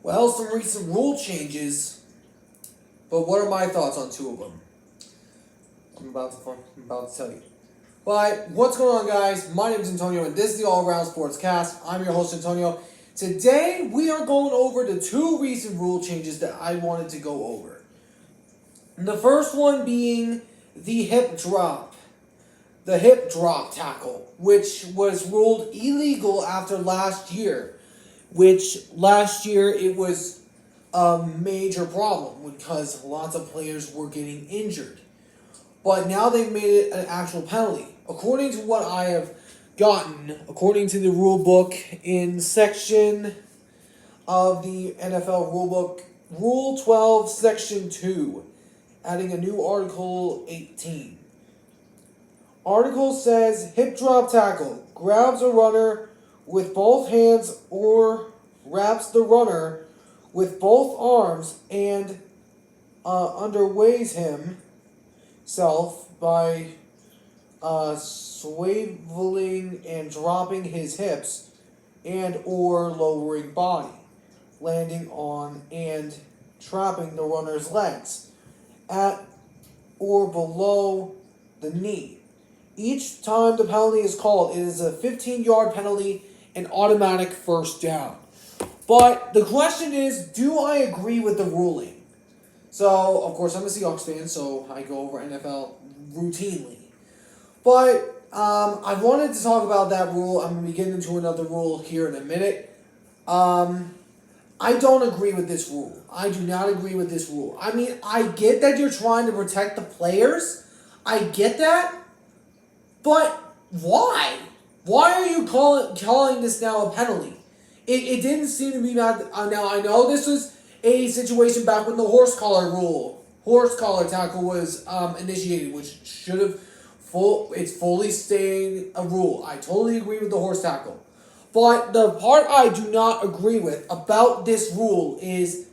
Well, some recent rule changes, but what are my thoughts on two of them? I'm about to tell you. But what's going on, guys? My name is Antonio, and this is the All Around Sports Cast. I'm your host, Antonio. Today, we are going over the two recent rule changes that I wanted to go over. The first one being the hip drop. The hip drop tackle, which was ruled illegal after last year. Which last year it was a major problem because lots of players were getting injured. But now they've made it an actual penalty. According to what I have gotten, according to the rule book in section of the NFL rule book, Rule 12, Section 2, adding a new Article 18. Article says hip drop tackle grabs a runner with both hands or wraps the runner with both arms and underweighs himself by swiveling and dropping his hips and or lowering body, landing on and trapping the runner's legs at or below the knee. Each time the penalty is called, it is a 15-yard penalty and automatic first down. But the question is, do I agree with the ruling? So, of course, I'm a Seahawks fan, so I go over NFL routinely. But I wanted to talk about that rule. I'm going to be getting into another rule here in a minute. I don't agree with this rule. I do not agree with this rule. I mean, I get that you're trying to protect the players. I get that. But why? Why are you calling this now a penalty? It didn't seem to be bad. Now, I know this was a situation back when the horse collar tackle was initiated, which should have it's fully staying a rule. I totally agree with the horse tackle. But the part I do not agree with about this rule is,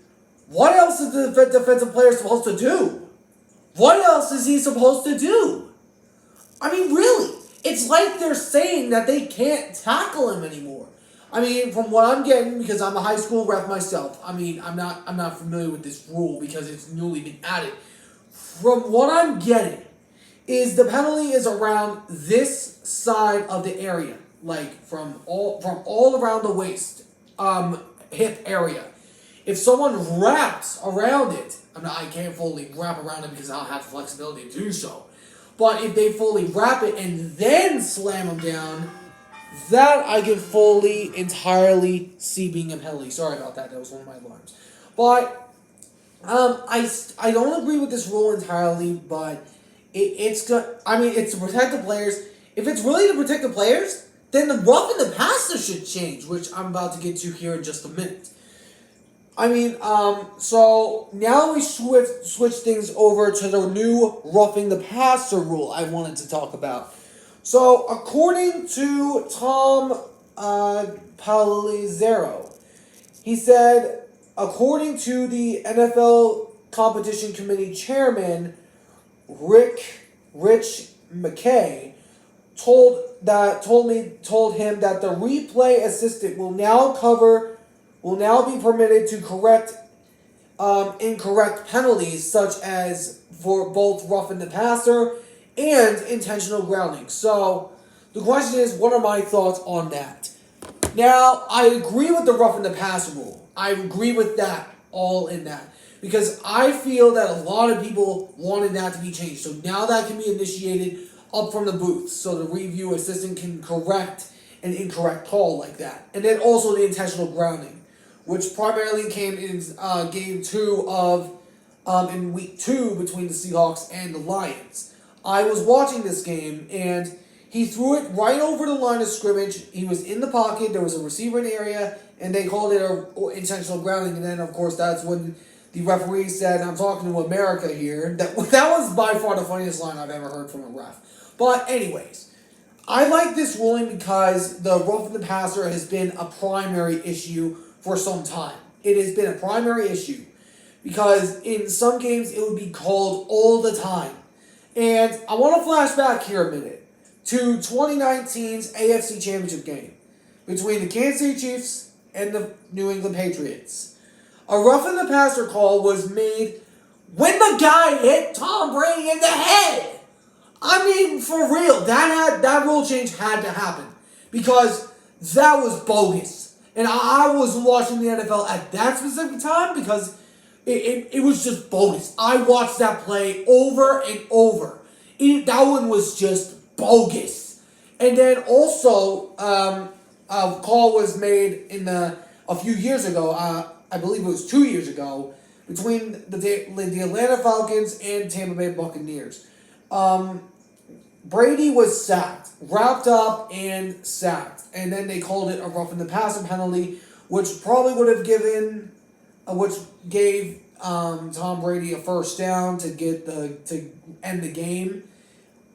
what else is the defensive player supposed to do? What else is he supposed to do? I mean, really, it's like they're saying that they can't tackle him anymore. I mean, from what I'm getting, because I'm a high school ref myself, I mean, I'm not familiar with this rule because it's newly been added. From what I'm getting, is the penalty is around this side of the area, like from all around the waist, hip area. If someone wraps around it, I can't fully wrap around it because I don't have the flexibility to do so. But if they fully wrap it and then slam them down, that I can entirely see being a penalty. Sorry about that. That was one of my alarms. But I don't agree with this rule entirely. But it's to protect the players. If it's really to protect the players, then the rough and the passer should change, which I'm about to get to here in just a minute. I mean, so now we switch things over to the new roughing the passer rule I wanted to talk about. So, according to Tom Palizero, he said, according to the NFL Competition Committee Chairman, Rich McKay, told him that the replay assistant will now be permitted to correct incorrect penalties, such as for both roughing the passer and intentional grounding. So the question is, what are my thoughts on that? Now, I agree with the roughing the passer rule. I agree with that, all in that. Because I feel that a lot of people wanted that to be changed. So now that can be initiated up from the booth. So the review assistant can correct an incorrect call like that. And then also the intentional grounding, which primarily came in game 2 of in week 2 between the Seahawks and the Lions. I was watching this game, and he threw it right over the line of scrimmage. He was in the pocket. There was a receiver in the area, and they called it an intentional grounding. And then, of course, that's when the referee said, I'm talking to America here. That was by far the funniest line I've ever heard from a ref. But anyways, I like this ruling because the roughing the passer has been a primary issue for some time. It has been a primary issue because in some games it would be called all the time. And I want to flash back here a minute to 2019's AFC Championship game between the Kansas City Chiefs and the New England Patriots. A roughing the passer call was made when the guy hit Tom Brady in the head. I mean, for real, that rule change had to happen because that was bogus. And I was watching the NFL at that specific time because it was just bogus. I watched that play over and over. That one was just bogus. And then also, a call was made a few years ago. I believe it was 2 years ago between the Atlanta Falcons and Tampa Bay Buccaneers. Brady was sacked, wrapped up and sacked, and then they called it a roughing the passer penalty, which probably would have gave Tom Brady a first down to end the game,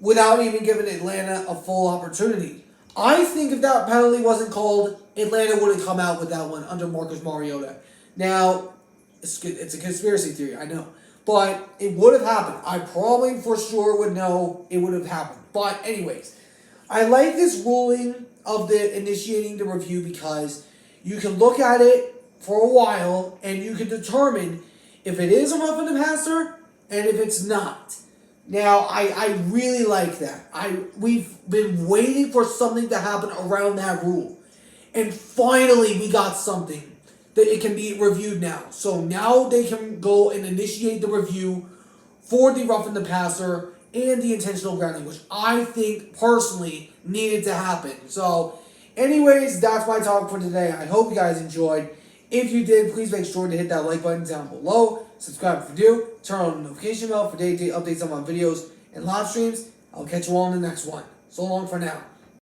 without even giving Atlanta a full opportunity. I think if that penalty wasn't called, Atlanta would have come out with that one under Marcus Mariota. Now, it's a conspiracy theory, I know. But it would have happened. I probably for sure would know it would have happened. But anyways, I like this ruling of the initiating the review because you can look at it for a while and you can determine if it is a roughing the passer and if it's not. Now, I really like that. We've been waiting for something to happen around that rule. And finally we got something that it can be reviewed now. So now they can go and initiate the review for the roughing the passer and the intentional grounding, which I think personally needed to happen. So anyways, that's my talk for today. I hope you guys enjoyed. If you did, please make sure to hit that like button down below. Subscribe if you do. Turn on the notification bell for day-to-day updates on my videos and live streams. I'll catch you all in the next one. So long for now.